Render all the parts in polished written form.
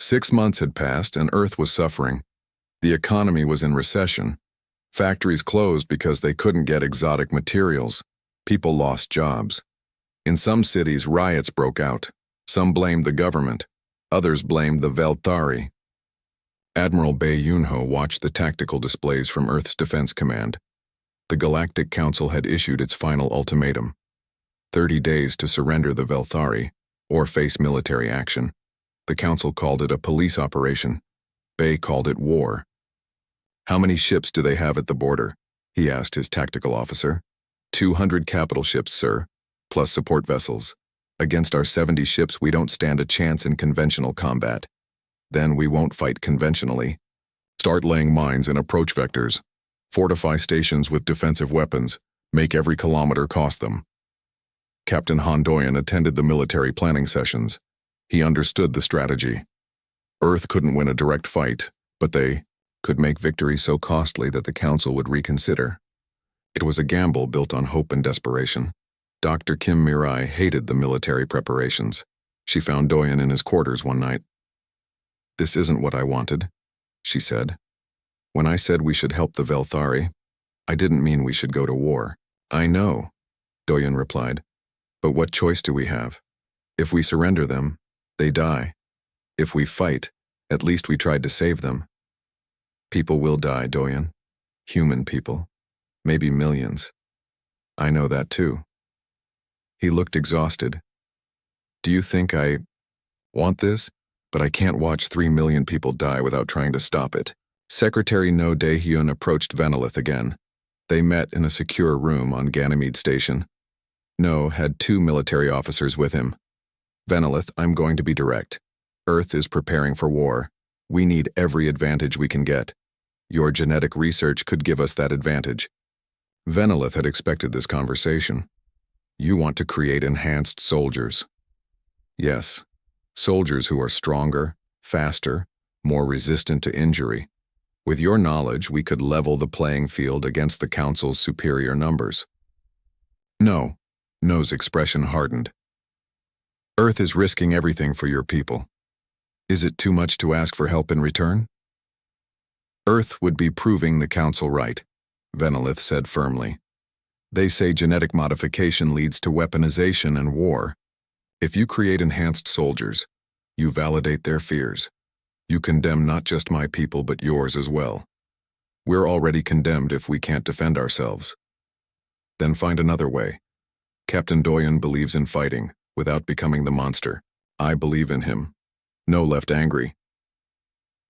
6 months had passed and Earth was suffering. The economy was in recession. Factories closed because they couldn't get exotic materials. People lost jobs. In some cities, riots broke out. Some blamed the government. Others blamed the Velthari. Admiral Bae Yunho watched the tactical displays from Earth's Defense Command. The Galactic Council had issued its final ultimatum: 30 days to surrender the Velthari, or face military action. The Council called it a police operation. Bae called it war. "How many ships do they have at the border?" he asked his tactical officer. 200 capital ships, sir, plus support vessels. Against our 70 ships, we don't stand a chance in conventional combat. Then we won't fight conventionally. Start laying mines and approach vectors. Fortify stations with defensive weapons. Make every kilometer cost them. Captain Hondoyan attended the military planning sessions. He understood the strategy. Earth couldn't win a direct fight, but they could make victory so costly that the Council would reconsider. It was a gamble built on hope and desperation. Dr. Kim Mirai hated the military preparations. She found Doyen in his quarters one night. "This isn't what I wanted," she said. "When I said we should help the Velthari, I didn't mean we should go to war." "I know," Doyen replied. "But what choice do we have? If we surrender them, they die. If we fight, at least we tried to save them." "People will die, Doyen. Human people. Maybe millions. I know that too." He looked exhausted. "Do you think I want this? But I can't watch 3 million people die without trying to stop it." Secretary No Dae-hyun approached Venelith again. They met in a secure room on Ganymede Station. No had 2 military officers with him. "Venelith, I'm going to be direct. Earth is preparing for war. We need every advantage we can get. Your genetic research could give us that advantage." Venelith had expected this conversation. "You want to create enhanced soldiers." "Yes, soldiers who are stronger, faster, more resistant to injury. With your knowledge, we could level the playing field against the Council's superior numbers." "No." No's expression hardened. "Earth is risking everything for your people. Is it too much to ask for help in return?" "Earth would be proving the Council right," Venelith said firmly. "They say genetic modification leads to weaponization and war. If you create enhanced soldiers, you validate their fears. You condemn not just my people but yours as well. We're already condemned if we can't defend ourselves. Then find another way. Captain Doyen believes in fighting, without becoming the monster. I believe in him." No left angry.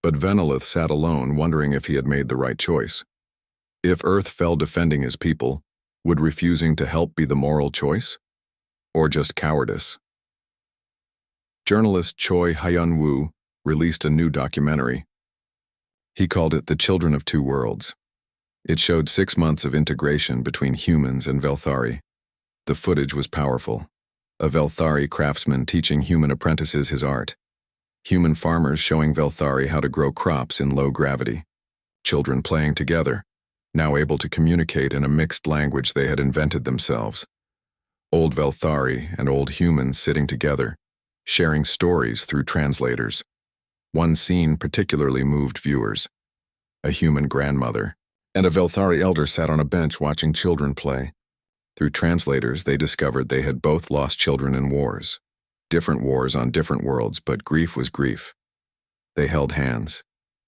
But Venelith sat alone, wondering if he had made the right choice. If Earth fell defending his people, would refusing to help be the moral choice? Or just cowardice? Journalist Choi Hyun-woo released a new documentary. He called it The Children of Two Worlds. It showed 6 months of integration between humans and Velthari. The footage was powerful. A Velthari craftsman teaching human apprentices his art. Human farmers showing Velthari how to grow crops in low gravity. Children playing together, now able to communicate in a mixed language they had invented themselves. Old Velthari and old humans sitting together, sharing stories through translators. One scene particularly moved viewers. A human grandmother and a Velthari elder sat on a bench watching children play. Through translators, they discovered they had both lost children in wars. Different wars on different worlds, but grief was grief. They held hands,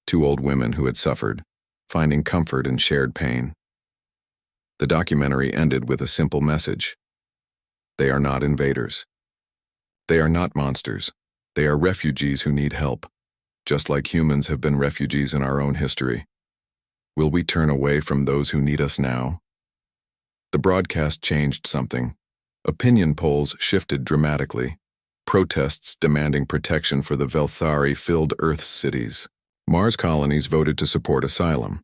2 old women who had suffered, finding comfort in shared pain. The documentary ended with a simple message. They are not invaders. They are not monsters. They are refugees who need help, just like humans have been refugees in our own history. Will we turn away from those who need us now? The broadcast changed something. Opinion polls shifted dramatically. Protests demanding protection for the Velthari filled Earth's cities. Mars colonies voted to support asylum.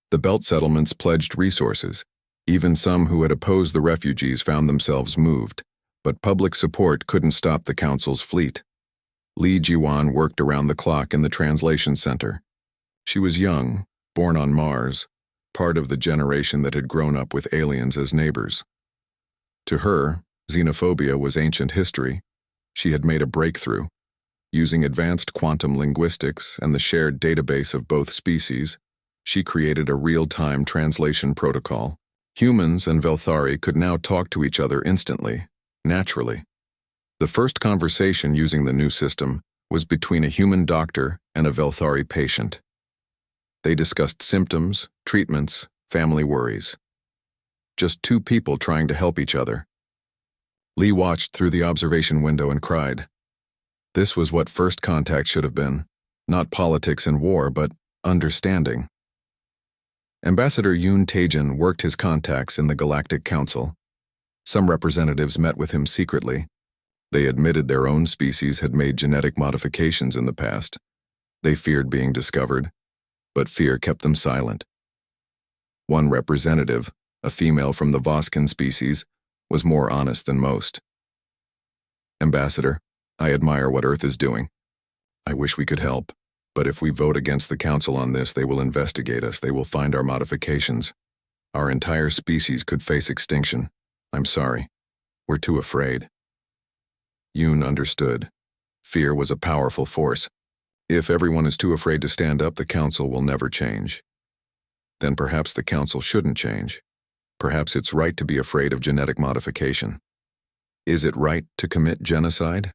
The Belt settlements pledged resources. Even some who had opposed the refugees found themselves moved, but public support couldn't stop the Council's fleet. Lee Ji-won worked around the clock in the translation center. She was young, born on Mars, part of the generation that had grown up with aliens as neighbors. To her, xenophobia was ancient history. She had made a breakthrough. Using advanced quantum linguistics and the shared database of both species, she created a real-time translation protocol. Humans and Velthari could now talk to each other instantly, naturally. The first conversation using the new system was between a human doctor and a Velthari patient. They discussed symptoms, treatments, family worries. Just two people trying to help each other. Lee watched through the observation window and cried. This was what first contact should have been, not politics and war, but understanding. Ambassador Yoon Taejin worked his contacts in the Galactic Council. Some representatives met with him secretly. They admitted their own species had made genetic modifications in the past. They feared being discovered, but fear kept them silent. One representative, a female from the Voskin species, was more honest than most. Ambassador, I admire what Earth is doing. I wish we could help, but if we vote against the Council on this, they will investigate us. They will find our modifications. Our entire species could face extinction. I'm sorry. We're too afraid. Yoon understood. Fear was a powerful force. If everyone is too afraid to stand up, the Council will never change. Then perhaps the Council shouldn't change. Perhaps it's right to be afraid of genetic modification. Is it right to commit genocide?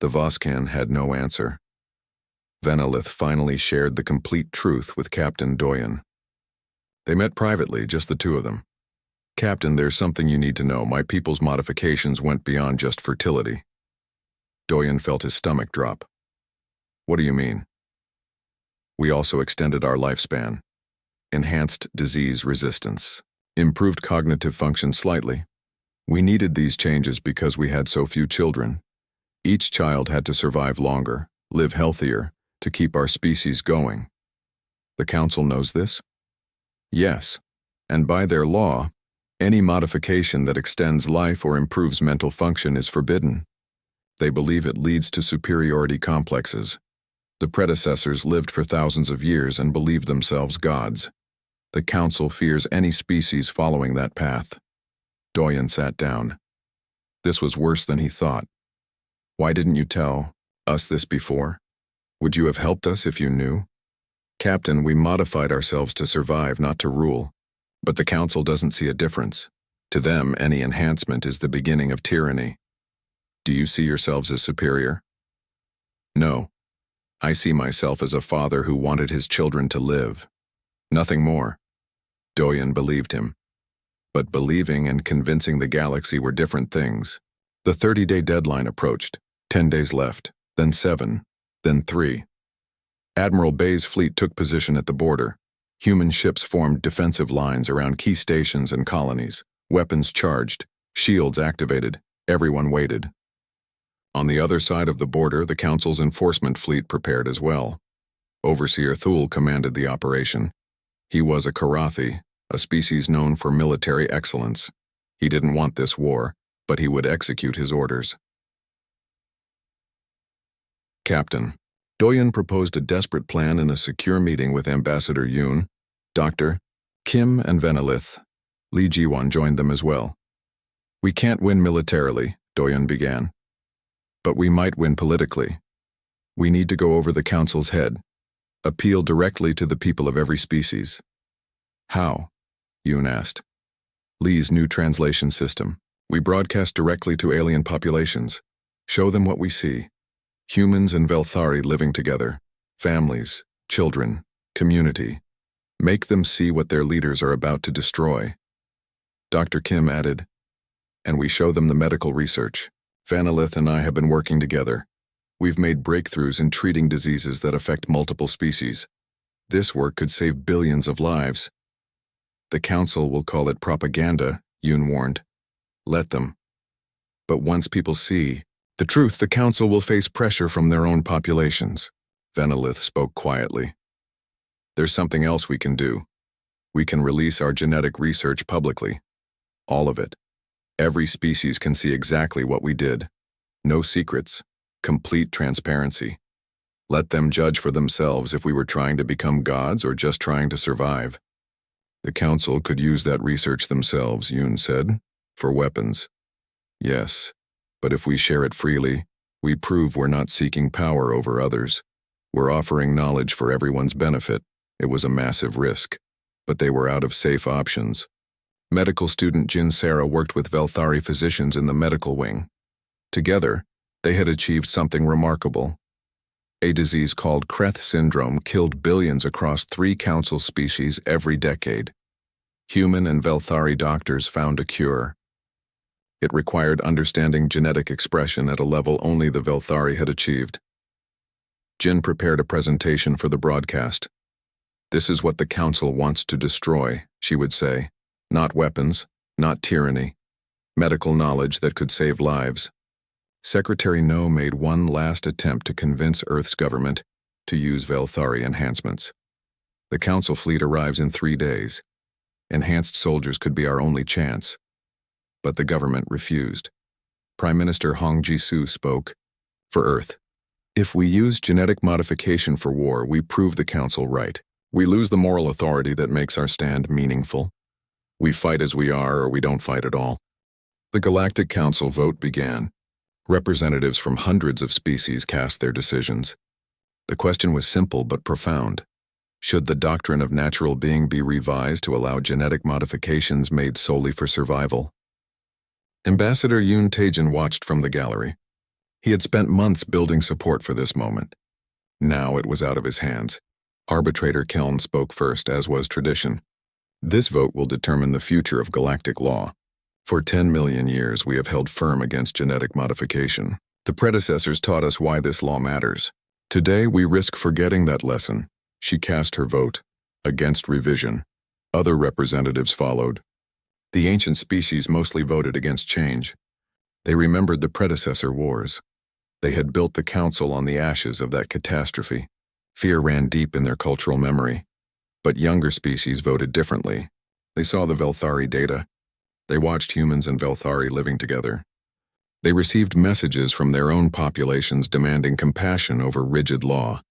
The Voskan had no answer. Vanillith finally shared the complete truth with Captain Doyen. They met privately, just the two of them. Captain, there's something you need to know. My people's modifications went beyond just fertility. Doyen felt his stomach drop. What do you mean? We also extended our lifespan. Enhanced disease resistance. Improved cognitive function slightly. We needed these changes because we had so few children. Each child had to survive longer, live healthier, to keep our species going. The Council knows this? Yes, and by their law, any modification that extends life or improves mental function is forbidden. They believe it leads to superiority complexes. The predecessors lived for thousands of years and believed themselves gods. The Council fears any species following that path. Doyen sat down. This was worse than he thought. Why didn't you tell us this before? Would you have helped us if you knew? Captain, we modified ourselves to survive, not to rule. But the Council doesn't see a difference. To them, any enhancement is the beginning of tyranny. Do you see yourselves as superior? No. I see myself as a father who wanted his children to live. Nothing more. Doyen believed him. But believing and convincing the galaxy were different things. The 30-day deadline approached. 10 days left, then 7, then 3. Admiral Bay's fleet took position at the border. Human ships formed defensive lines around key stations and colonies. Weapons charged, shields activated. Everyone waited. On the other side of the border, the Council's enforcement fleet prepared as well. Overseer Thule commanded the operation. He was a Karathi, a species known for military excellence. He didn't want this war, but he would execute his orders. Captain, Doyen proposed a desperate plan in a secure meeting with Ambassador Yoon, Dr. Kim, and Vanillith. Lee Jiwon joined them as well. We can't win militarily, Doyen began. But we might win politically. We need to go over the Council's head. Appeal directly to the people of every species. How? Yoon asked. Lee's new translation system. We broadcast directly to alien populations. Show them what we see. Humans and Velthari living together. Families, children, community. Make them see what their leaders are about to destroy. Dr. Kim added, and we show them the medical research. Vanillith and I have been working together. We've made breakthroughs in treating diseases that affect multiple species. This work could save billions of lives. The Council will call it propaganda, Yoon warned. Let them. But once people see the truth, the Council will face pressure from their own populations. Vanillith spoke quietly. There's something else we can do. We can release our genetic research publicly. All of it. Every species can see exactly what we did. No secrets. Complete transparency. Let them judge for themselves if we were trying to become gods or just trying to survive. The Council could use that research themselves, Yoon said, for weapons. Yes, but if we share it freely, We prove we're not seeking power over others. We're offering knowledge for everyone's benefit. It was a massive risk, but they were out of safe options. Medical student Jin Sarah worked with Velthari physicians in the medical wing. Together, they had achieved something remarkable. A disease called Kreth syndrome killed billions across 3 council species every decade. Human and Velthari doctors found a cure. It required understanding genetic expression at a level only the Velthari had achieved. Jin prepared a presentation for the broadcast. "This is what the council wants to destroy," she would say. "Not weapons, not tyranny. Medical knowledge that could save lives." Secretary No made one last attempt to convince Earth's government to use Velthari enhancements. "The council fleet arrives in 3 days. Enhanced soldiers could be our only chance." But the government refused. Prime Minister Hong Ji-soo spoke, "For Earth, if we use genetic modification for war, we prove the council right. We lose the moral authority that makes our stand meaningful. We fight as we are, or we don't fight at all." The Galactic Council vote began. Representatives from hundreds of species cast their decisions. The question was simple but profound. Should the doctrine of natural being be revised to allow genetic modifications made solely for survival? Ambassador Yoon Taejin watched from the gallery. He had spent months building support for this moment. Now it was out of his hands. Arbitrator Keln spoke first, as was tradition. "This vote will determine the future of galactic law. For 10 million years we have held firm against genetic modification. The predecessors taught us why this law matters. Today we risk forgetting that lesson." She cast her vote against revision. Other representatives followed. The ancient species mostly voted against change. They remembered the predecessor wars. They had built the council on the ashes of that catastrophe. Fear ran deep in their cultural memory. But younger species voted differently. They saw the Velthari data. They watched humans and Velthari living together. They received messages from their own populations demanding compassion over rigid law.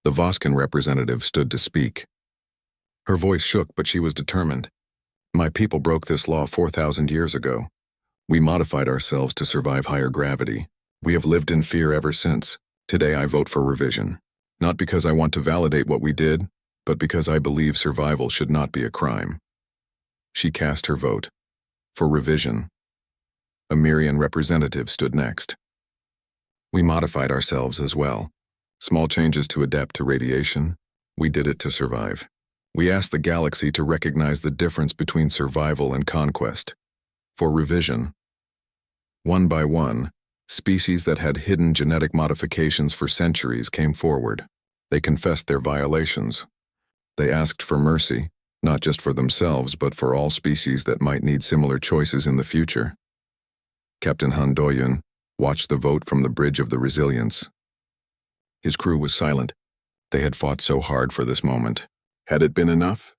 The Voskan representative stood to speak. Her voice shook, but she was determined. "My people broke this law 4,000 years ago. We modified ourselves to survive higher gravity. We have lived in fear ever since. Today I vote for revision. Not because I want to validate what we did, but because I believe survival should not be a crime." She cast her vote for revision. A Mirian representative stood next. "We modified ourselves as well. Small changes to adapt to radiation. We did it to survive. We asked the galaxy to recognize the difference between survival and conquest. For revision." One by one, species that had hidden genetic modifications for centuries came forward. They confessed their violations. They asked for mercy, not just for themselves, but for all species that might need similar choices in the future. Captain Han Do-yun watched the vote from the bridge of the Resilience. His crew was silent. They had fought so hard for this moment. Had it been enough?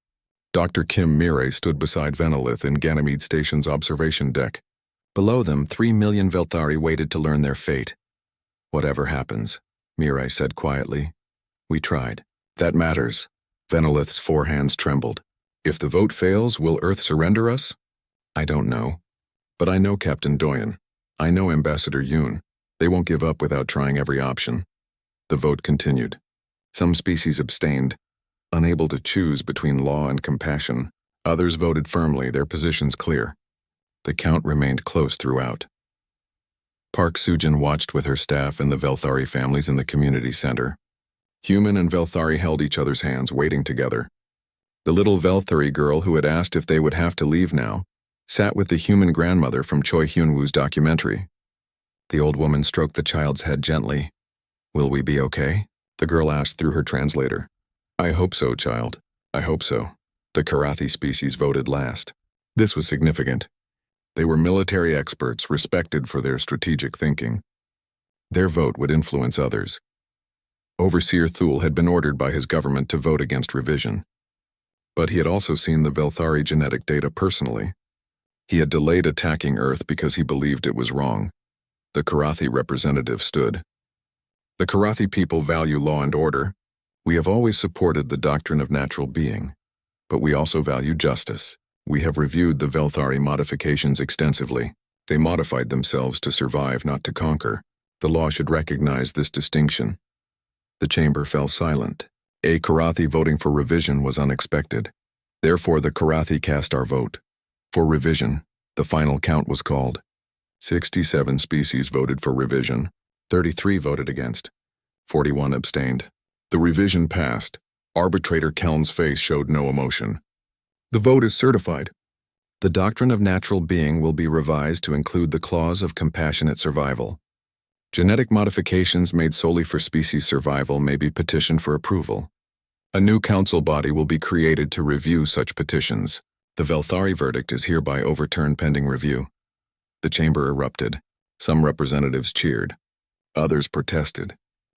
Dr. Kim Mirai stood beside Venolith in Ganymede Station's observation deck. Below them, 3 million Velthari waited to learn their fate. "Whatever happens," Mirai said quietly. "We tried. That matters." Venolith's 4 hands trembled. "If the vote fails, will Earth surrender us?" "I don't know. But I know Captain Doyen. I know Ambassador Yoon. They won't give up without trying every option." The vote continued. Some species abstained, unable to choose between law and compassion. Others voted firmly, their positions clear. The count remained close throughout. Park Sujin watched with her staff and the Velthari families in the community center. Human and Velthari held each other's hands, waiting together. The little Velthari girl who had asked if they would have to leave now sat with the human grandmother from Choi Hyun-woo's documentary. The old woman stroked the child's head gently. "Will we be okay?" the girl asked through her translator. "I hope so, child. I hope so." The Karathi species voted last. This was significant. They were military experts, respected for their strategic thinking. Their vote would influence others. Overseer Thule had been ordered by his government to vote against revision. But he had also seen the Velthari genetic data personally. He had delayed attacking Earth because he believed it was wrong. The Karathi representative stood. "The Karathi people value law and order. We have always supported the doctrine of natural being. But we also value justice. We have reviewed the Velthari modifications extensively. They modified themselves to survive, not to conquer. The law should recognize this distinction. The chamber fell silent. A Karathi voting for revision was unexpected. Therefore, the Karathi cast our vote. For revision, the final count was called. 67 species voted for revision. 33 voted against. 41 abstained. The revision passed. Arbitrator Keln's face showed no emotion. The vote is certified. The doctrine of natural being will be revised to include the clause of compassionate survival. Genetic modifications made solely for species survival may be petitioned for approval. A new council body will be created to review such petitions. The Velthari verdict is hereby overturned pending review. The chamber erupted. Some representatives cheered. Others protested.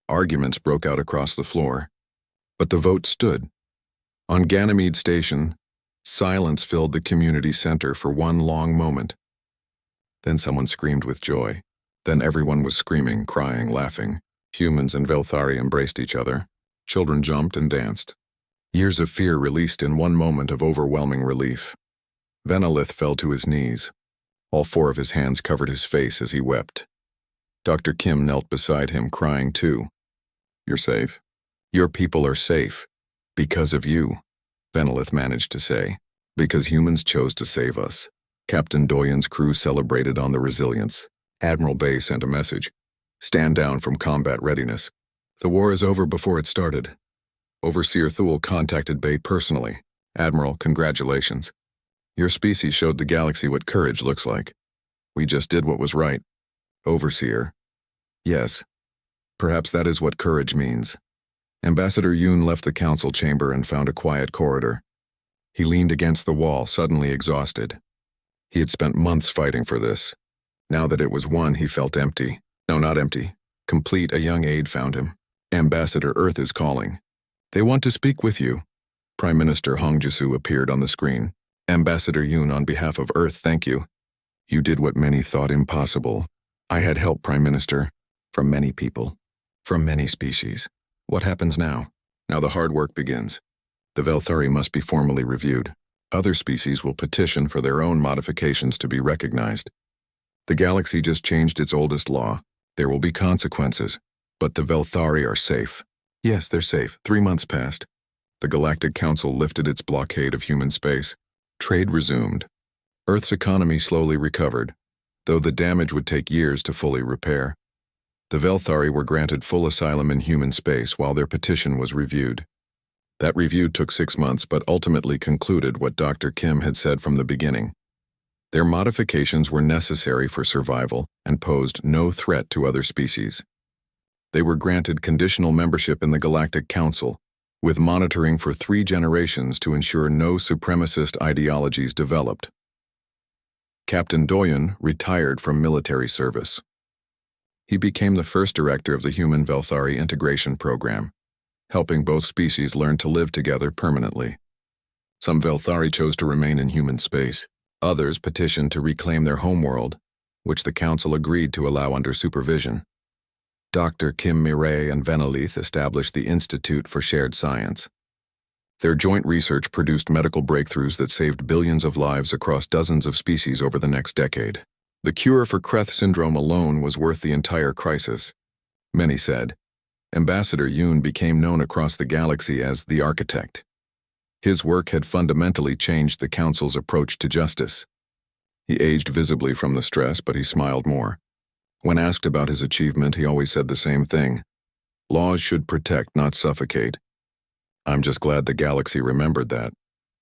Arguments broke out across the floor. But the vote stood. On Ganymede Station, silence filled the community center for one long moment. Then someone screamed with joy. Then everyone was screaming, crying, laughing. Humans and Velthari embraced each other. Children jumped and danced. Years of fear released in one moment of overwhelming relief. Venelith fell to his knees. All four of his hands covered his face as he wept. Dr. Kim knelt beside him, crying too. "You're safe. Your people are safe. Because of you," Venelith managed to say. "Because humans chose to save us." Captain Doyen's crew celebrated on the resilience. Admiral Bay sent a message. "Stand down from combat readiness. The war is over before it started." Overseer Thule contacted Bay personally. "Admiral, congratulations. Your species showed the galaxy what courage looks like. We just did what was right." Overseer. "Yes. Perhaps that is what courage means." Ambassador Yoon left the council chamber and found a quiet corridor. He leaned against the wall, suddenly exhausted. He had spent months fighting for this. Now that it was won, he felt empty. No, not empty. Complete. A young aide found him. "Ambassador Earth is calling. They want to speak with you." Prime Minister Hong Jisu appeared on the screen. "Ambassador Yoon, on behalf of Earth, thank you. You did what many thought impossible. I had help, Prime Minister. From many people. From many species. What happens now? Now the hard work begins. The Velthari must be formally reviewed. Other species will petition for their own modifications to be recognized. The galaxy just changed its oldest law. There will be consequences. But the Velthari are safe. Yes, they're safe. 3 months passed. The Galactic Council lifted its blockade of human space. Trade resumed. Earth's economy slowly recovered, though the damage would take years to fully repair. The Velthari were granted full asylum in human space while their petition was reviewed. That review took 6 months but ultimately concluded what Dr. Kim had said from the beginning. Their modifications were necessary for survival and posed no threat to other species. They were granted conditional membership in the Galactic Council, with monitoring for 3 generations to ensure no supremacist ideologies developed. Captain Doyen retired from military service. He became the first director of the Human Velthari Integration Program, helping both species learn to live together permanently. Some Velthari chose to remain in human space. Others petitioned to reclaim their homeworld, which the Council agreed to allow under supervision. Dr. Kim Mireille and Venelith established the Institute for Shared Science. Their joint research produced medical breakthroughs that saved billions of lives across dozens of species over the next decade. The cure for Kreth syndrome alone was worth the entire crisis. Many said. Ambassador Yoon became known across the galaxy as the Architect. His work had fundamentally changed the Council's approach to justice. He aged visibly from the stress, but he smiled more. When asked about his achievement, he always said the same thing. Laws should protect, not suffocate. I'm just glad the galaxy remembered that.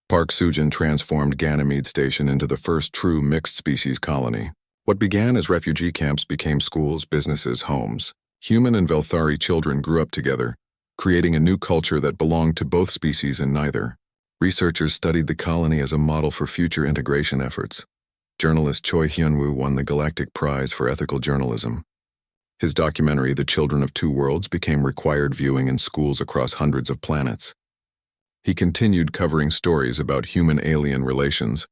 Park Sujin transformed Ganymede Station into the first true mixed-species colony. What began as refugee camps became schools, businesses, homes. Human and Velthari children grew up together, creating a new culture that belonged to both species and neither. Researchers studied the colony as a model for future integration efforts. Journalist Choi Hyun-woo won the Galactic Prize for Ethical Journalism. His documentary, The Children of Two Worlds, became required viewing in schools across hundreds of planets. He continued covering stories about human-alien relations,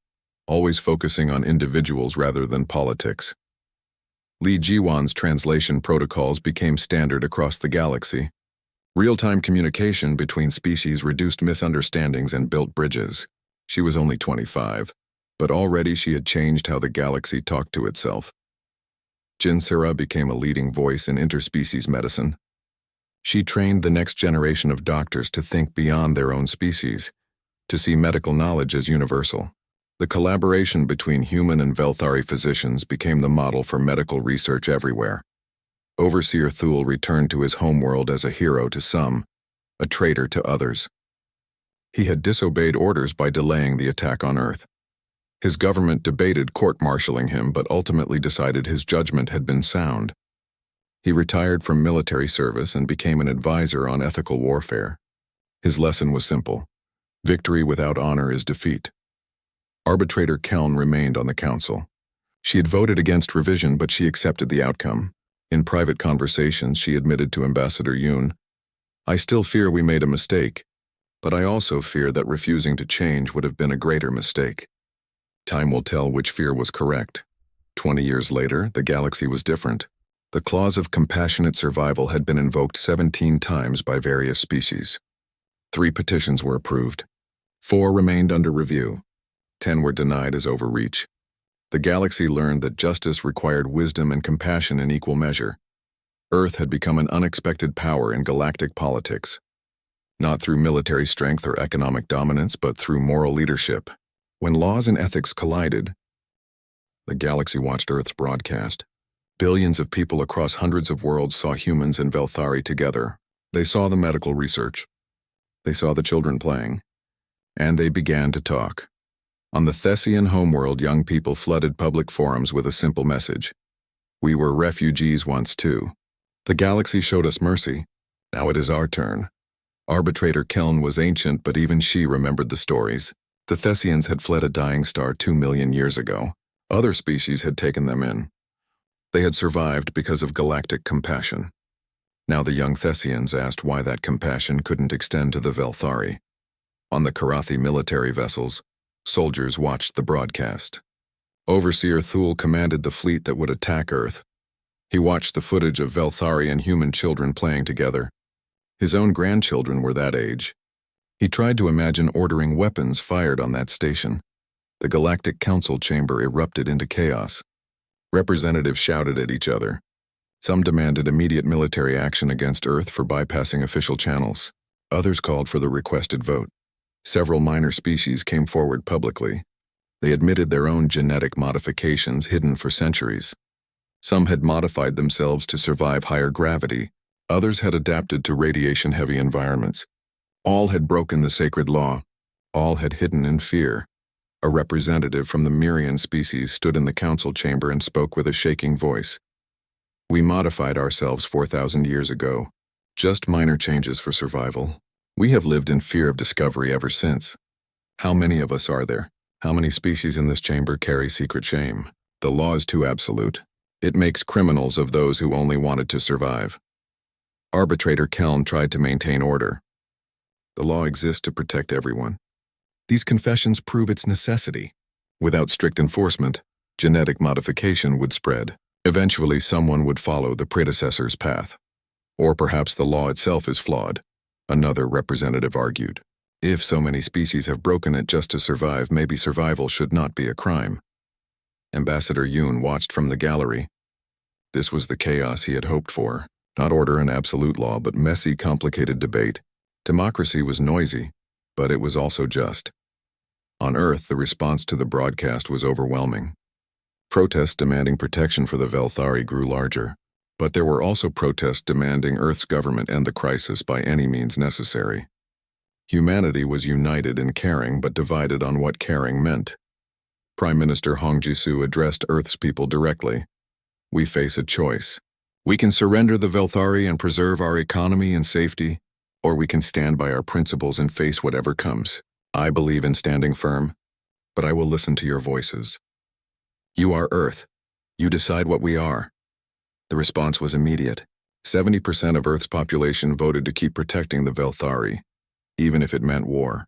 always focusing on individuals rather than politics. Lee Ji-won's translation protocols became standard across the galaxy. Real-time communication between species reduced misunderstandings and built bridges. She was only 25, but already she had changed how the galaxy talked to itself. Jinsera became a leading voice in interspecies medicine. She trained the next generation of doctors to think beyond their own species, to see medical knowledge as universal. The collaboration between human and Velthari physicians became the model for medical research everywhere. Overseer Thule returned to his homeworld as a hero to some, a traitor to others. He had disobeyed orders by delaying the attack on Earth. His government debated court-martialing him but ultimately decided his judgment had been sound. He retired from military service and became an advisor on ethical warfare. His lesson was simple: victory without honor is defeat. Arbitrator Keln remained on the council. She had voted against revision, but she accepted the outcome. In private conversations, she admitted to Ambassador Yoon, "I still fear we made a mistake, but I also fear that refusing to change would have been a greater mistake." Time will tell which fear was correct. 20 years later, the galaxy was different. The clause of compassionate survival had been invoked 17 times by various species. 3 petitions were approved. 4 remained under review. 10 were denied as overreach. The galaxy learned that justice required wisdom and compassion in equal measure. Earth had become an unexpected power in galactic politics, not through military strength or economic dominance, but through moral leadership. When laws and ethics collided, the galaxy watched Earth's broadcast. Billions of people across hundreds of worlds saw humans and Velthari together. They saw the medical research. They saw the children playing. And they began to talk. On the Thessian homeworld, young people flooded public forums with a simple message: "We were refugees once too. The galaxy showed us mercy. Now it is our turn." Arbitrator Keln was ancient, but even she remembered the stories. The Thessians had fled a dying star 2 million years ago. Other species had taken them in. They had survived because of galactic compassion. Now the young Thessians asked why that compassion couldn't extend to the Velthari. On the Karathi military vessels, soldiers watched the broadcast. Overseer Thule commanded the fleet that would attack Earth. He watched the footage of Velthari and human children playing together. His own grandchildren were that age. He tried to imagine ordering weapons fired on that station. The Galactic Council chamber erupted into chaos. Representatives shouted at each other. Some demanded immediate military action against Earth for bypassing official channels. Others called for the requested vote. Several minor species came forward publicly. They admitted their own genetic modifications hidden for centuries. Some had modified themselves to survive higher gravity. Others had adapted to radiation-heavy environments. All had broken the sacred law. All had hidden in fear. A representative from the Mirian species stood in the council chamber and spoke with a shaking voice. "We modified ourselves 4,000 years ago. Just minor changes for survival. We have lived in fear of discovery ever since. How many of us are there? How many species in this chamber carry secret shame? The law is too absolute. It makes criminals of those who only wanted to survive." Arbitrator Keln tried to maintain order. "The law exists to protect everyone. These confessions prove its necessity. Without strict enforcement, genetic modification would spread. Eventually, someone would follow the predecessor's path. Or perhaps the law itself is flawed," another representative argued. "If so many species have broken it just to survive, maybe survival should not be a crime." Ambassador Yoon watched from the gallery. This was the chaos he had hoped for. Not order and absolute law, but messy, complicated debate. Democracy was noisy, but it was also just. On Earth, the response to the broadcast was overwhelming. Protests demanding protection for the Velthari grew larger, but there were also protests demanding Earth's government end the crisis by any means necessary. Humanity was united in caring, but divided on what caring meant. Prime Minister Hong Jisoo addressed Earth's people directly. "We face a choice. We can surrender the Velthari and preserve our economy and safety, or we can stand by our principles and face whatever comes. I believe in standing firm, but I will listen to your voices. You are Earth. You decide what we are." The response was immediate. 70% of Earth's population voted to keep protecting the Velthari, even if it meant war.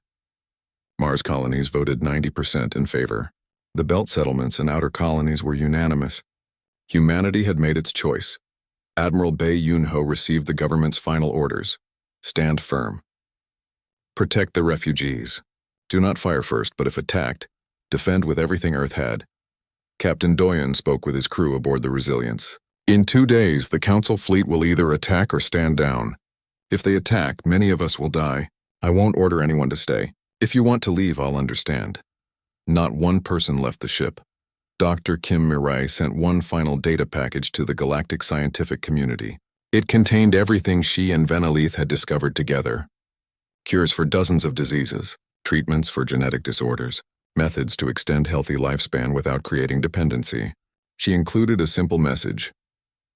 Mars colonies voted 90% in favor. The belt settlements and outer colonies were unanimous. Humanity had made its choice. Admiral Bae Yoon-ho received the government's final orders. Stand firm. Protect the refugees. Do not fire first, but if attacked, defend with everything Earth had. Captain Doyen spoke with his crew aboard the Resilience. In 2 days, the Council fleet will either attack or stand down. If they attack, many of us will die. I won't order anyone to stay. If you want to leave, I'll understand. Not one person left the ship. Dr. Kim Mirai sent one final data package to the galactic scientific community. It contained everything she and Venelith had discovered together. Cures for dozens of diseases, treatments for genetic disorders, methods to extend healthy lifespan without creating dependency. She included a simple message.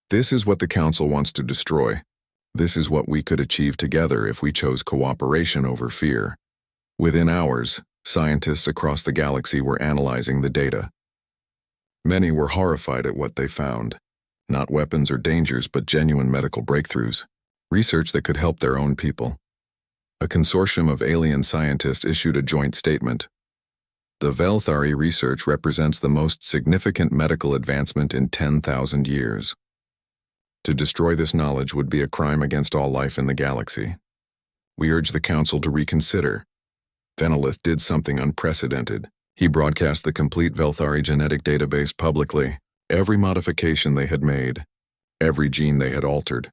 This is what the Council wants to destroy. This is what we could achieve together if we chose cooperation over fear. Within hours, scientists across the galaxy were analyzing the data. Many were horrified at what they found. Not weapons or dangers, but genuine medical breakthroughs. Research that could help their own people. A consortium of alien scientists issued a joint statement. The Velthari research represents the most significant medical advancement in 10,000 years. To destroy this knowledge would be a crime against all life in the galaxy. We urge the Council to reconsider. Venelith did something unprecedented. He broadcast the complete Velthari genetic database publicly, every modification they had made, every gene they had altered.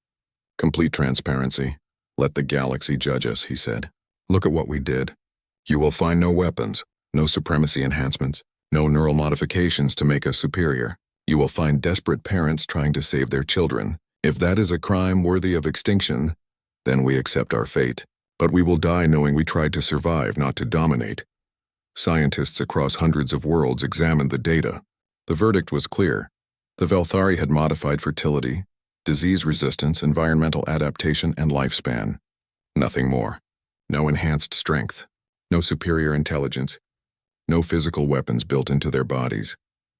Complete transparency. Let the galaxy judge us, he said. Look at what we did. You will find no weapons, no supremacy enhancements, no neural modifications to make us superior. You will find desperate parents trying to save their children. If that is a crime worthy of extinction, then we accept our fate. But we will die knowing we tried to survive, not to dominate. Scientists across hundreds of worlds examined the data. The verdict was clear. The Velthari had modified fertility, disease resistance, environmental adaptation, and lifespan. Nothing more. No enhanced strength. No superior intelligence. No physical weapons built into their bodies.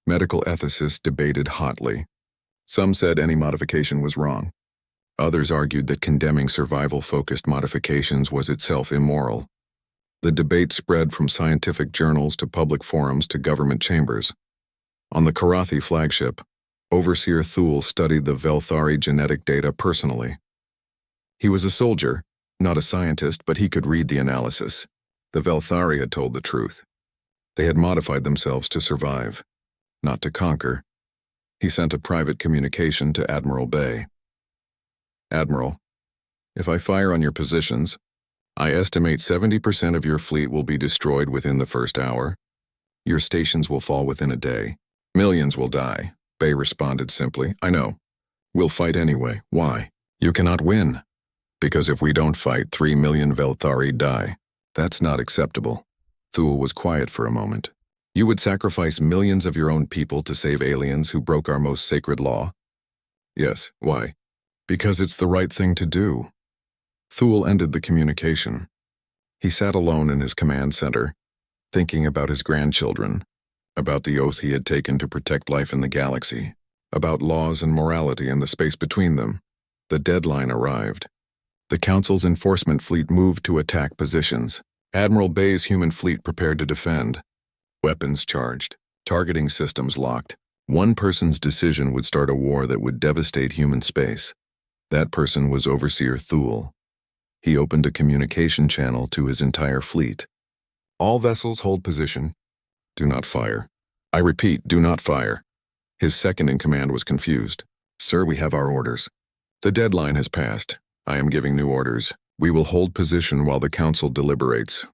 Medical ethicists debated hotly. Some said any modification was wrong. Others argued that condemning survival-focused modifications was itself immoral. The debate spread from scientific journals to public forums to government chambers. On the Karathi flagship, Overseer Thule studied the Velthari genetic data personally. He was a soldier, not a scientist, but he could read the analysis. The Velthari had told the truth. They had modified themselves to survive, not to conquer. He sent a private communication to Admiral Bay. Admiral, if I fire on your positions, I estimate 70% of your fleet will be destroyed within the first hour. Your stations will fall within a day. Millions will die. Bay responded simply, I know. We'll fight anyway. Why? You cannot win. Because if we don't fight, 3 million Velthari die. That's not acceptable. Thule was quiet for a moment. You would sacrifice millions of your own people to save aliens who broke our most sacred law? Yes, why? Because it's the right thing to do. Thule ended the communication. He sat alone in his command center, thinking about his grandchildren, about the oath he had taken to protect life in the galaxy, about laws and morality and the space between them. The deadline arrived. The Council's enforcement fleet moved to attack positions. Admiral Bay's human fleet prepared to defend. Weapons charged, targeting systems locked. One person's decision would start a war that would devastate human space. That person was Overseer Thule. He opened a communication channel to his entire fleet. All vessels hold position. Do not fire. I repeat, do not fire. His second-in-command was confused. Sir, we have our orders. The deadline has passed. I am giving new orders. We will hold position while the Council deliberates.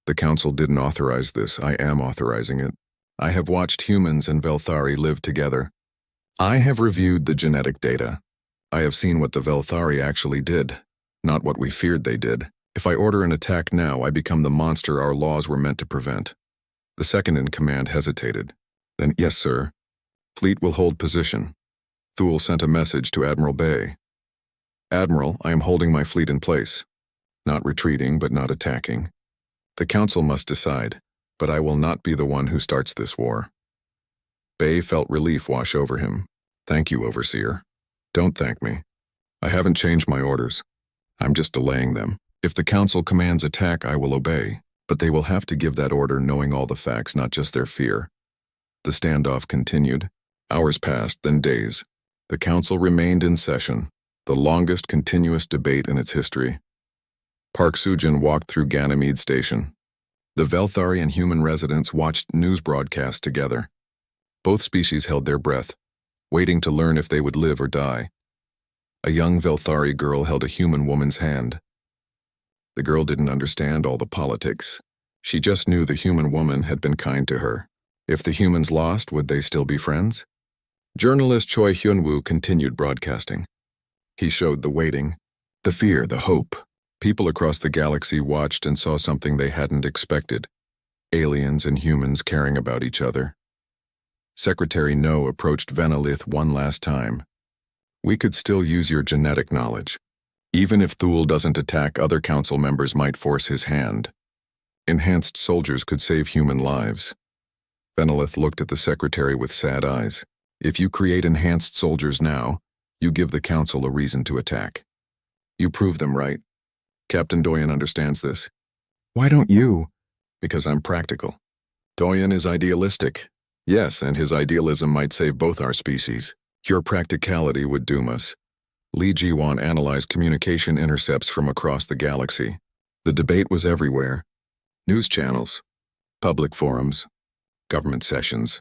The Council didn't authorize this. I am authorizing it. I have watched humans and Velthari live together. I have reviewed the genetic data. I have seen what the Velthari actually did, not what we feared they did. If I order an attack now, I become the monster our laws were meant to prevent. The second-in-command hesitated. Then, yes, sir. Fleet will hold position. Thule sent a message to Admiral Bay. Admiral, I am holding my fleet in place. Not retreating, but not attacking. The Council must decide, but I will not be the one who starts this war. Bay felt relief wash over him. Thank you, Overseer. Don't thank me. I haven't changed my orders. I'm just delaying them. If the Council commands attack, I will obey, but they will have to give that order knowing all the facts, not just their fear. The standoff continued. Hours passed, then days. The Council remained in session, the longest continuous debate in its history. Park Sujin walked through Ganymede Station. The Velthari and human residents watched news broadcasts together. Both species held their breath, waiting to learn if they would live or die. A young Velthari girl held a human woman's hand. The girl didn't understand all the politics. She just knew the human woman had been kind to her. If the humans lost, would they still be friends? Journalist Choi Hyun-woo continued broadcasting. He showed the waiting, the fear, the hope. People across the galaxy watched and saw something they hadn't expected. Aliens and humans caring about each other. Secretary No approached Venalith one last time. We could still use your genetic knowledge. Even if Thule doesn't attack, other council members might force his hand. Enhanced soldiers could save human lives. Venalith looked at the secretary with sad eyes. If you create enhanced soldiers now, you give the council a reason to attack. You prove them right. Captain Doyen understands this. Why don't you? Because I'm practical. Doyen is idealistic. Yes, and his idealism might save both our species. Your practicality would doom us. Lee Ji-won analyzed communication intercepts from across the galaxy. The debate was everywhere. News channels, public forums, government sessions,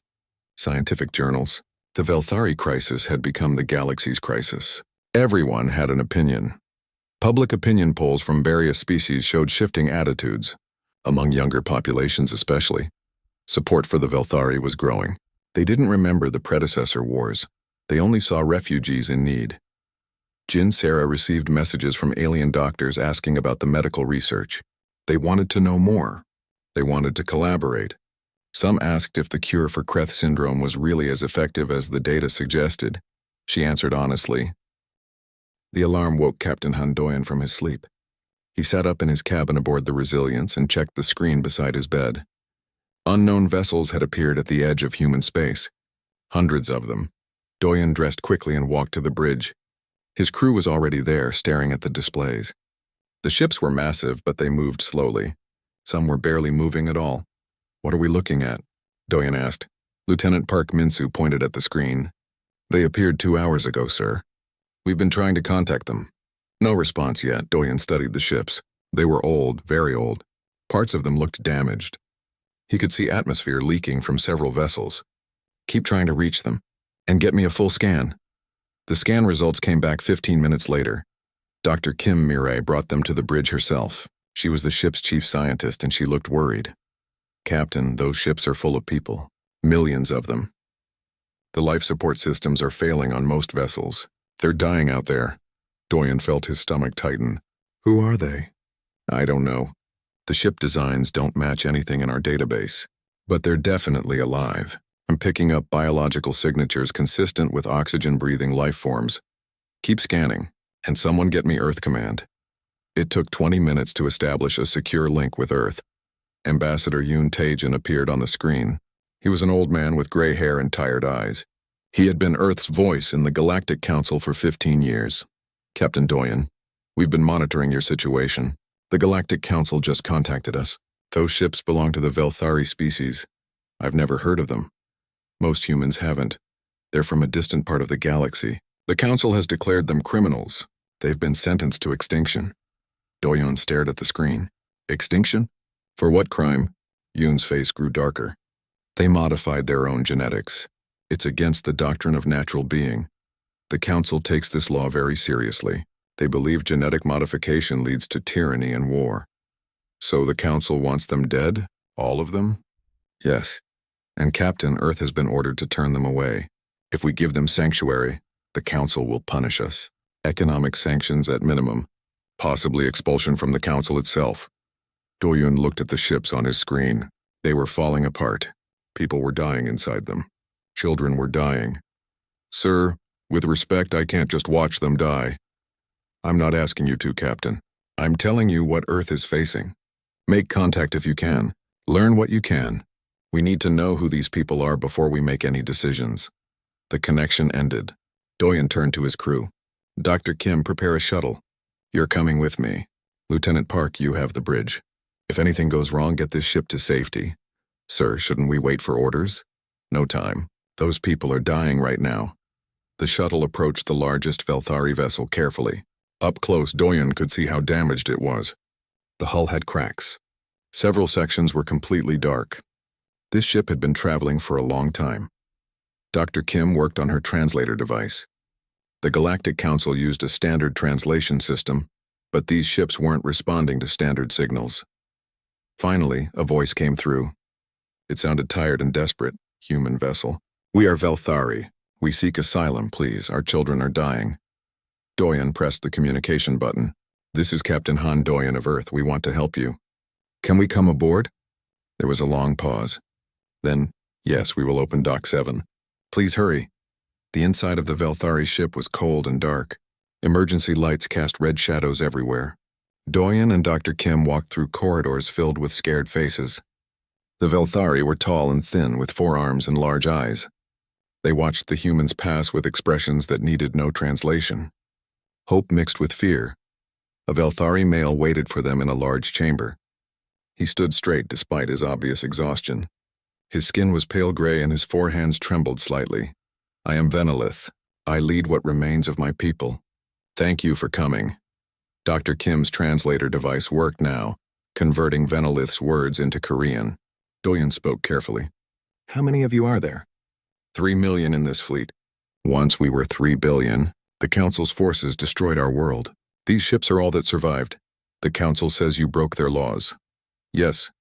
scientific journals. The Velthari crisis had become the galaxy's crisis. Everyone had an opinion. Public opinion polls from various species showed shifting attitudes, among younger populations especially. Support for the Velthari was growing. They didn't remember the predecessor wars. They only saw refugees in need. Jin Sarah received messages from alien doctors asking about the medical research. They wanted to know more. They wanted to collaborate. Some asked if the cure for Kreth syndrome was really as effective as the data suggested. She answered honestly. The alarm woke Captain Han Doyen from his sleep. He sat up in his cabin aboard the Resilience and checked the screen beside his bed. Unknown vessels had appeared at the edge of human space. Hundreds of them. Doyen dressed quickly and walked to the bridge. His crew was already there, staring at the displays. The ships were massive, but they moved slowly. Some were barely moving at all. What are we looking at? Doyen asked. Lieutenant Park Min-soo pointed at the screen. They appeared 2 hours ago, sir. We've been trying to contact them. No response yet. Doyen studied the ships. They were old, very old. Parts of them looked damaged. He could see atmosphere leaking from several vessels. Keep trying to reach them. And get me a full scan. The scan results came back 15 minutes later. Dr. Kim Mirai brought them to the bridge herself. She was the ship's chief scientist and she looked worried. Captain, those ships are full of people. Millions of them. The life support systems are failing on most vessels. They're dying out there. Doyen felt his stomach tighten. Who are they? I don't know. The ship designs don't match anything in our database. But they're definitely alive. I'm picking up biological signatures consistent with oxygen-breathing life forms. Keep scanning, and someone get me Earth Command. It took 20 minutes to establish a secure link with Earth. Ambassador Yoon Taejin appeared on the screen. He was an old man with gray hair and tired eyes. He had been Earth's voice in the Galactic Council for 15 years. Captain Doyen, we've been monitoring your situation. The Galactic Council just contacted us. Those ships belong to the Velthari species. I've never heard of them. Most humans haven't. They're from a distant part of the galaxy. The Council has declared them criminals. They've been sentenced to extinction. Doyen stared at the screen. Extinction? For what crime? Yoon's face grew darker. They modified their own genetics. It's against the doctrine of natural being. The Council takes this law very seriously. They believe genetic modification leads to tyranny and war. So the Council wants them dead? All of them? Yes. And Captain, Earth has been ordered to turn them away. If we give them sanctuary, the Council will punish us. Economic sanctions at minimum. Possibly expulsion from the Council itself. Doyen looked at the ships on his screen. They were falling apart. People were dying inside them. Children were dying. Sir, with respect, I can't just watch them die. I'm not asking you to, Captain. I'm telling you what Earth is facing. Make contact if you can. Learn what you can. We need to know who these people are before we make any decisions. The connection ended. Doyen turned to his crew. Dr. Kim, prepare a shuttle. You're coming with me. Lieutenant Park, you have the bridge. If anything goes wrong, get this ship to safety. Sir, shouldn't we wait for orders? No time. Those people are dying right now. The shuttle approached the largest Velthari vessel carefully. Up close, Doyen could see how damaged it was. The hull had cracks. Several sections were completely dark. This ship had been traveling for a long time. Dr. Kim worked on her translator device. The Galactic Council used a standard translation system, but these ships weren't responding to standard signals. Finally, a voice came through. It sounded tired and desperate. Human vessel. We are Velthari. We seek asylum, please. Our children are dying. Doyen pressed the communication button. This is Captain Han Doyen of Earth. We want to help you. Can we come aboard? There was a long pause. Then, yes, we will open Dock 7. Please hurry. The inside of the Velthari ship was cold and dark. Emergency lights cast red shadows everywhere. Doyen and Dr. Kim walked through corridors filled with scared faces. The Velthari were tall and thin with 4 arms and large eyes. They watched the humans pass with expressions that needed no translation. Hope mixed with fear. A Velthari male waited for them in a large chamber. He stood straight despite his obvious exhaustion. His skin was pale gray and his forehands trembled slightly. I am Venelith. I lead what remains of my people. Thank you for coming. Dr. Kim's translator device worked now, converting Venelith's words into Korean. Doyen spoke carefully. How many of you are there? 3 million in this fleet. Once we were 3 billion. The Council's forces destroyed our world. These ships are all that survived. The Council says you broke their laws. Yes.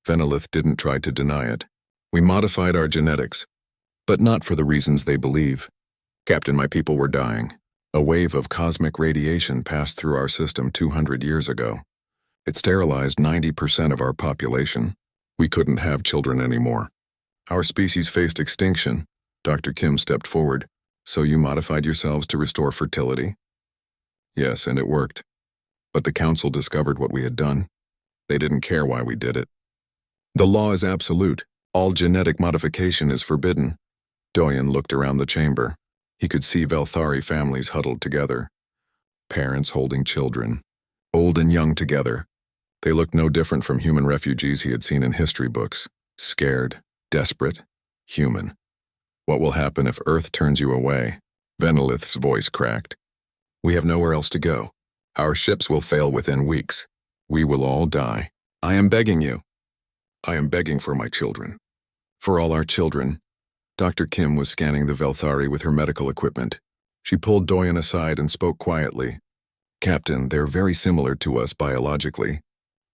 Venelith didn't try to deny it. We modified our genetics, but not for the reasons they believe. Captain, my people were dying. A wave of cosmic radiation passed through our system 200 years ago. It sterilized 90% of our population. We couldn't have children anymore. Our species faced extinction. Dr. Kim stepped forward. So you modified yourselves to restore fertility? Yes, and it worked. But the Council discovered what we had done. They didn't care why we did it. The law is absolute. All genetic modification is forbidden. Doyen looked around the chamber. He could see Velthari families huddled together. Parents holding children. Old and young together. They looked no different from human refugees he had seen in history books. Scared, desperate, human. What will happen if Earth turns you away? Venelith's voice cracked. We have nowhere else to go. Our ships will fail within weeks. We will all die. I am begging you. I am begging for my children. For all our children. Dr. Kim was scanning the Velthari with her medical equipment. She pulled Doyen aside and spoke quietly. Captain, they're very similar to us biologically.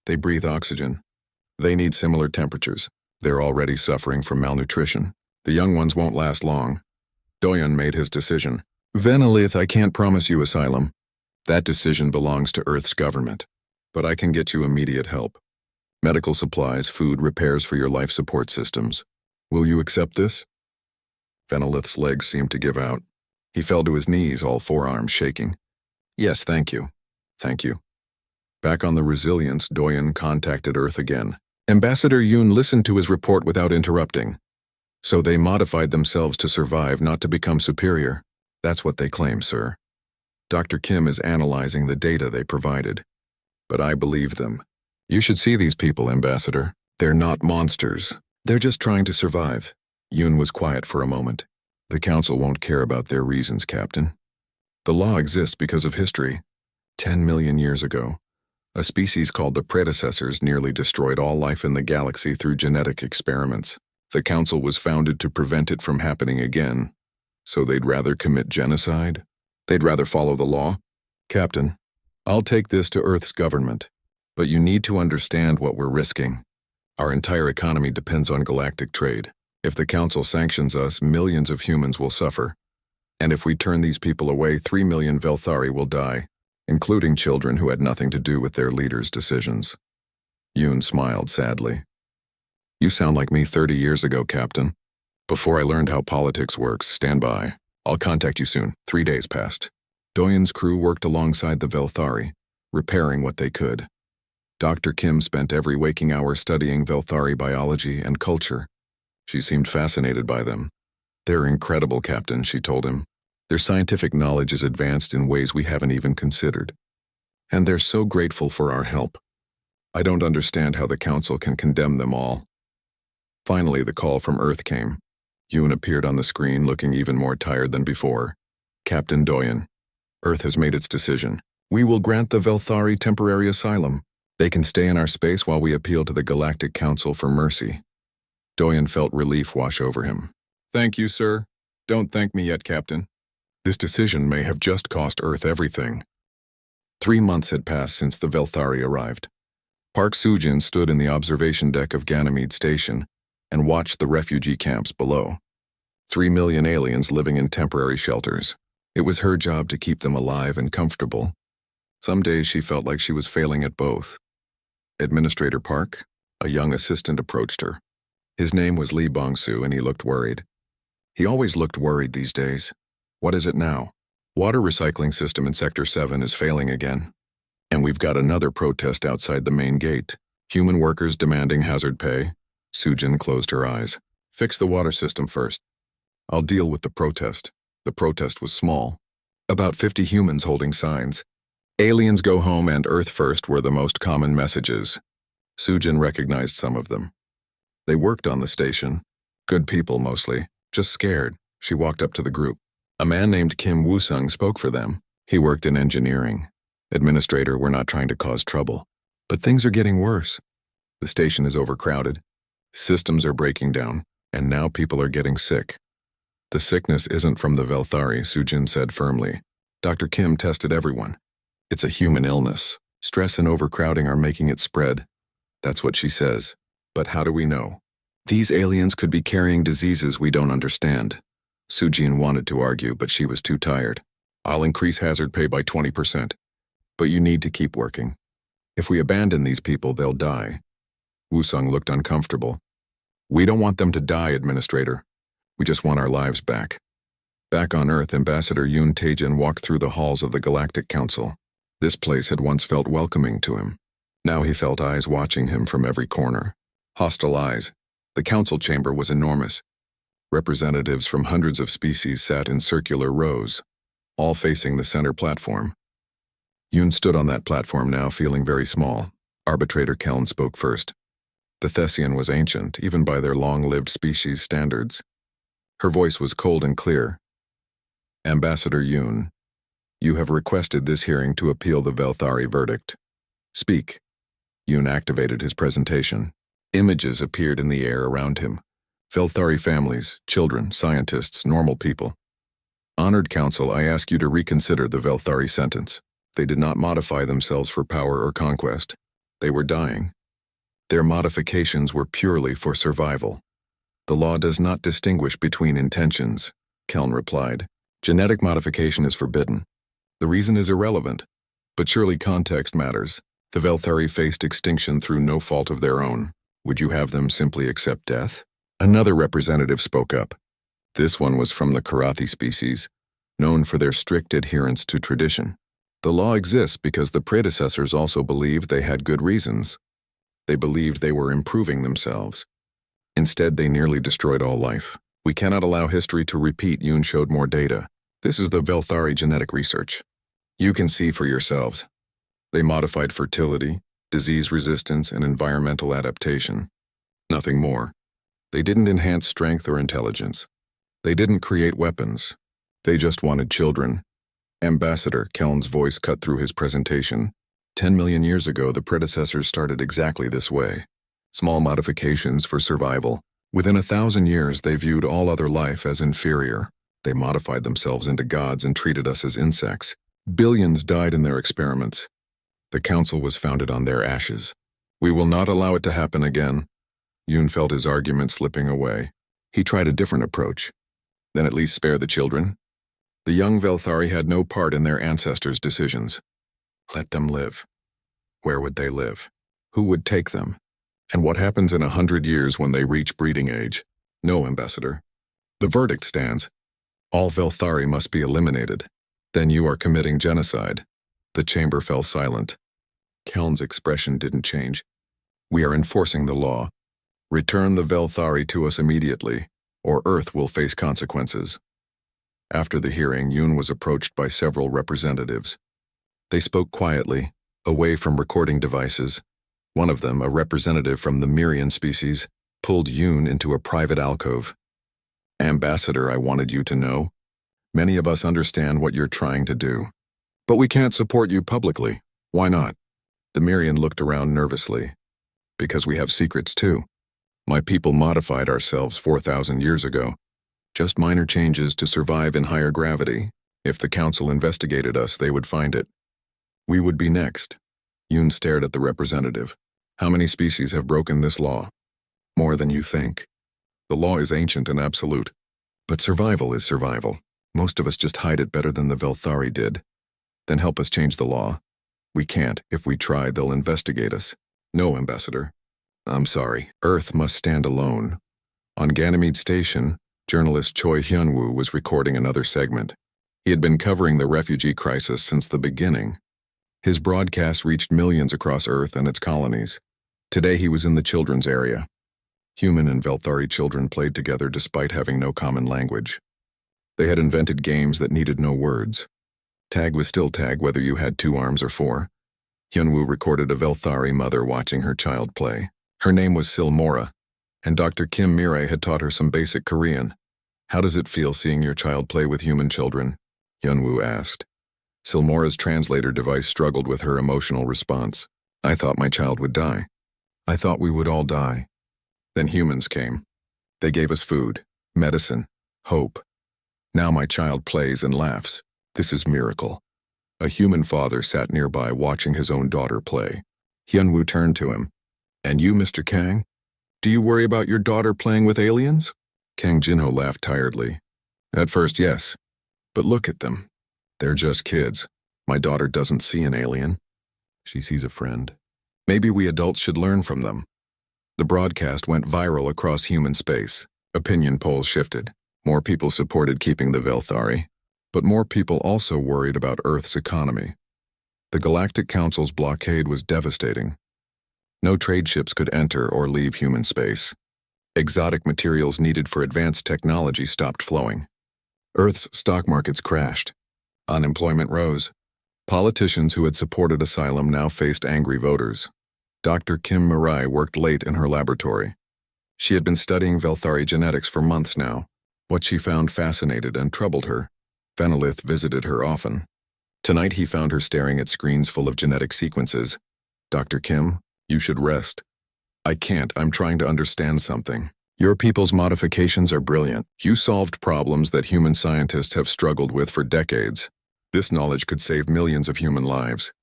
They breathe oxygen. They need similar temperatures. They're already suffering from malnutrition. The young ones won't last long. Doyen made his decision. Venelith, I can't promise you asylum. That decision belongs to Earth's government. But I can get you immediate help. Medical supplies, food, repairs for your life support systems. Will you accept this? Venelith's legs seemed to give out. He fell to his knees, all 4 arms shaking. Yes, thank you. Thank you. Back on the Resilience, Doyen contacted Earth again. Ambassador Yoon listened to his report without interrupting. So they modified themselves to survive, not to become superior. That's what they claim, sir. Dr. Kim is analyzing the data they provided. But I believe them. You should see these people, Ambassador. They're not monsters. They're just trying to survive. Yoon was quiet for a moment. The Council won't care about their reasons, Captain. The law exists because of history. 10 million years ago, a species called the predecessors nearly destroyed all life in the galaxy through genetic experiments. The Council was founded to prevent it from happening again. So they'd rather commit genocide? They'd rather follow the law? Captain, I'll take this to Earth's government. But you need to understand what we're risking. Our entire economy depends on galactic trade. If the Council sanctions us, millions of humans will suffer. And if we turn these people away, 3 million Velthari will die, including children who had nothing to do with their leaders' decisions. Yoon smiled sadly. You sound like me 30 years ago, Captain. Before I learned how politics works, stand by. I'll contact you soon. 3 days passed. Doyen's crew worked alongside the Velthari, repairing what they could. Dr. Kim spent every waking hour studying Velthari biology and culture. She seemed fascinated by them. They're incredible, Captain, she told him. Their scientific knowledge is advanced in ways we haven't even considered. And they're so grateful for our help. I don't understand how the Council can condemn them all. Finally, the call from Earth came. Yoon appeared on the screen looking even more tired than before. Captain Doyen, Earth has made its decision. We will grant the Velthari temporary asylum. They can stay in our space while we appeal to the Galactic Council for mercy. Doyen felt relief wash over him. Thank you, sir. Don't thank me yet, Captain. This decision may have just cost Earth everything. 3 months had passed since the Velthari arrived. Park Sujin stood in the observation deck of Ganymede Station and watched the refugee camps below. 3 million aliens living in temporary shelters. It was her job to keep them alive and comfortable. Some days she felt like she was failing at both. Administrator Park, a young assistant, approached her. His name was Lee Bongsu, and he looked worried. He always looked worried these days. What is it now? Water recycling system in Sector 7 is failing again. And we've got another protest outside the main gate. Human workers demanding hazard pay. Sujin closed her eyes. Fix the water system first. I'll deal with the protest. The protest was small. About 50 humans holding signs. Aliens go home and Earth first were the most common messages. Sujin recognized some of them. They worked on the station. Good people mostly. Just scared. She walked up to the group. A man named Kim Woo-sung spoke for them. He worked in engineering. Administrator, we're not trying to cause trouble. But things are getting worse. The station is overcrowded. Systems are breaking down. And now people are getting sick. The sickness isn't from the Velthari, Sujin said firmly. Dr. Kim tested everyone. It's a human illness. Stress and overcrowding are making it spread. That's what she says. But how do we know? These aliens could be carrying diseases we don't understand. Sujin wanted to argue, but she was too tired. I'll increase hazard pay by 20%. But you need to keep working. If we abandon these people, they'll die. Woo-sung looked uncomfortable. We don't want them to die, Administrator. We just want our lives back. Back on Earth, Ambassador Yoon Taejin walked through the halls of the Galactic Council. This place had once felt welcoming to him. Now he felt eyes watching him from every corner. Hostile eyes. The council chamber was enormous. Representatives from hundreds of species sat in circular rows, all facing the center platform. Yoon stood on that platform now, feeling very small. Arbitrator Keln spoke first. The Thessian was ancient, even by their long-lived species standards. Her voice was cold and clear. Ambassador Yoon, you have requested this hearing to appeal the Velthari verdict. Speak. Yoon activated his presentation. Images appeared in the air around him. Velthari families, children, scientists, normal people. Honored Council, I ask you to reconsider the Velthari sentence. They did not modify themselves for power or conquest. They were dying. Their modifications were purely for survival. The law does not distinguish between intentions, Keln replied. Genetic modification is forbidden. The reason is irrelevant, but surely context matters. The Velthari faced extinction through no fault of their own. Would you have them simply accept death? Another representative spoke up. This one was from the Karathi species, known for their strict adherence to tradition. The law exists because the predecessors also believed they had good reasons. They believed they were improving themselves. Instead, they nearly destroyed all life. We cannot allow history to repeat. Yoon showed more data. This is the Velthari genetic research. You can see for yourselves. They modified fertility, disease resistance, and environmental adaptation. Nothing more. They didn't enhance strength or intelligence. They didn't create weapons. They just wanted children. Ambassador Keln's voice cut through his presentation. 10 million years ago, the predecessors started exactly this way. Small modifications for survival. Within 1,000 years, they viewed all other life as inferior. They modified themselves into gods and treated us as insects. Billions died in their experiments. The council was founded on their ashes. We will not allow it to happen again. Yoon felt his argument slipping away. He tried a different approach. Then at least spare the children. The young Velthari had no part in their ancestors' decisions. Let them live. Where would they live? Who would take them? And what happens in 100 years when they reach breeding age? No, Ambassador. The verdict stands. All Velthari must be eliminated. Then you are committing genocide. The chamber fell silent. Keln's expression didn't change. We are enforcing the law. Return the Velthari to us immediately, or Earth will face consequences. After the hearing, Yoon was approached by several representatives. They spoke quietly, away from recording devices. One of them, a representative from the Mirian species, pulled Yoon into a private alcove. Ambassador, I wanted you to know. Many of us understand what you're trying to do. But we can't support you publicly. Why not? The Mirian looked around nervously. Because we have secrets too. My people modified ourselves 4,000 years ago. Just minor changes to survive in higher gravity. If the council investigated us, they would find it. We would be next. Yoon stared at the representative. How many species have broken this law? More than you think. The law is ancient and absolute. But survival is survival. Most of us just hide it better than the Velthari did. Then help us change the law. We can't. If we try, they'll investigate us. No, Ambassador. I'm sorry. Earth must stand alone. On Ganymede Station, journalist Choi Hyun-woo was recording another segment. He had been covering the refugee crisis since the beginning. His broadcasts reached millions across Earth and its colonies. Today he was in the children's area. Human and Velthari children played together despite having no common language. They had invented games that needed no words. Tag was still tag whether you had 2 arms or 4. Hyun-woo recorded a Velthari mother watching her child play. Her name was Silmora, and Dr. Kim Mirai had taught her some basic Korean. How does it feel seeing your child play with human children? Hyun-woo asked. Silmora's translator device struggled with her emotional response. I thought my child would die. I thought we would all die. Then humans came. They gave us food, medicine, hope. Now my child plays and laughs. This is miracle. A human father sat nearby watching his own daughter play. Hyun-woo turned to him. And you, Mr. Kang? Do you worry about your daughter playing with aliens? Kang Jinho laughed tiredly. At first, yes. But look at them. They're just kids. My daughter doesn't see an alien. She sees a friend. Maybe we adults should learn from them. The broadcast went viral across human space. Opinion polls shifted. More people supported keeping the Velthari, but more people also worried about Earth's economy. The Galactic Council's blockade was devastating. No trade ships could enter or leave human space. Exotic materials needed for advanced technology stopped flowing. Earth's stock markets crashed. Unemployment rose. Politicians who had supported asylum now faced angry voters. Dr. Kim Mirai worked late in her laboratory. She had been studying Velthari genetics for months now. What she found fascinated and troubled her. Venelith visited her often. Tonight he found her staring at screens full of genetic sequences. Dr. Kim, you should rest. I can't. I'm trying to understand something. Your people's modifications are brilliant. You solved problems that human scientists have struggled with for decades. This knowledge could save millions of human lives.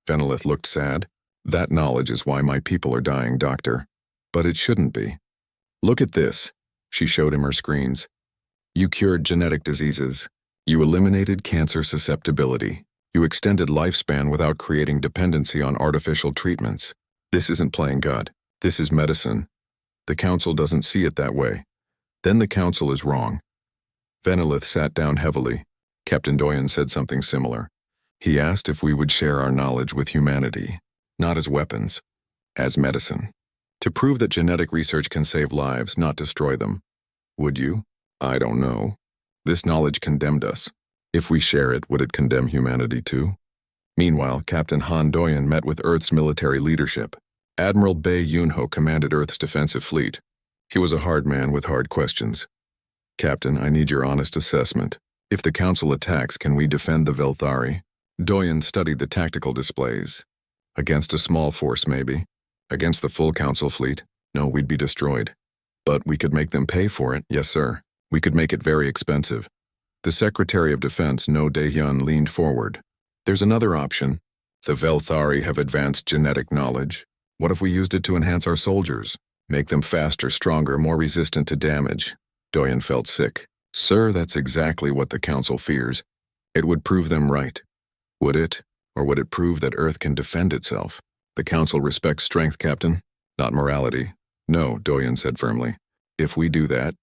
Venelith looked sad. That knowledge is why my people are dying, Doctor. But it shouldn't be. Look at this. She showed him her screens. You cured genetic diseases. You eliminated cancer susceptibility. You extended lifespan without creating dependency on artificial treatments. This isn't playing God. This is medicine. The Council doesn't see it that way. Then the Council is wrong. Venelith sat down heavily. Captain Doyen said something similar. He asked if we would share our knowledge with humanity, not as weapons, as medicine. To prove that genetic research can save lives, not destroy them. Would you? I don't know. This knowledge condemned us. If we share it, would it condemn humanity too? Meanwhile, Captain Han Doyen met with Earth's military leadership. Admiral Bae Yoon-ho commanded Earth's defensive fleet. He was a hard man with hard questions. Captain, I need your honest assessment. If the Council attacks, can we defend the Velthari? Doyen studied the tactical displays. Against a small force, maybe. Against the full Council fleet? No, we'd be destroyed. But we could make them pay for it, yes sir. We could make it very expensive. The Secretary of Defense, No Dae-hyun, leaned forward. There's another option. The Velthari have advanced genetic knowledge. What if we used it to enhance our soldiers? Make them faster, stronger, more resistant to damage? Doyen felt sick. Sir, that's exactly what the Council fears. It would prove them right. Would it? Or would it prove that Earth can defend itself? The Council respects strength, Captain, not morality. No, Doyen said firmly. If we do that,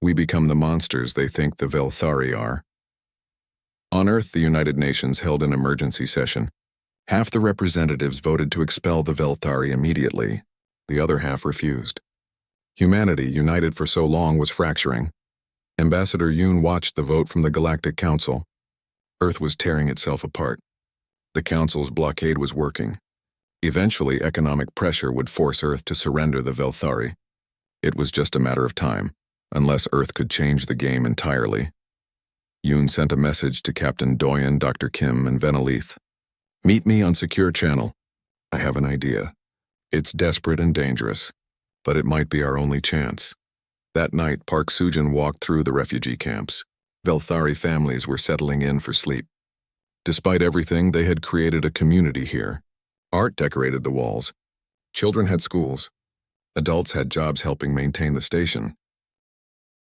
we become the monsters they think the Velthari are. On Earth, the United Nations held an emergency session. Half the representatives voted to expel the Velthari immediately. The other half refused. Humanity, united for so long, was fracturing. Ambassador Yoon watched the vote from the Galactic Council. Earth was tearing itself apart. The Council's blockade was working. Eventually, economic pressure would force Earth to surrender the Velthari. It was just a matter of time, unless Earth could change the game entirely. Yoon sent a message to Captain Doyen, Dr. Kim, and Venelith. Meet me on secure channel. I have an idea. It's desperate and dangerous, but it might be our only chance. That night, Park Sujin walked through the refugee camps. Velthari families were settling in for sleep. Despite everything, they had created a community here. Art decorated the walls. Children had schools. Adults had jobs helping maintain the station.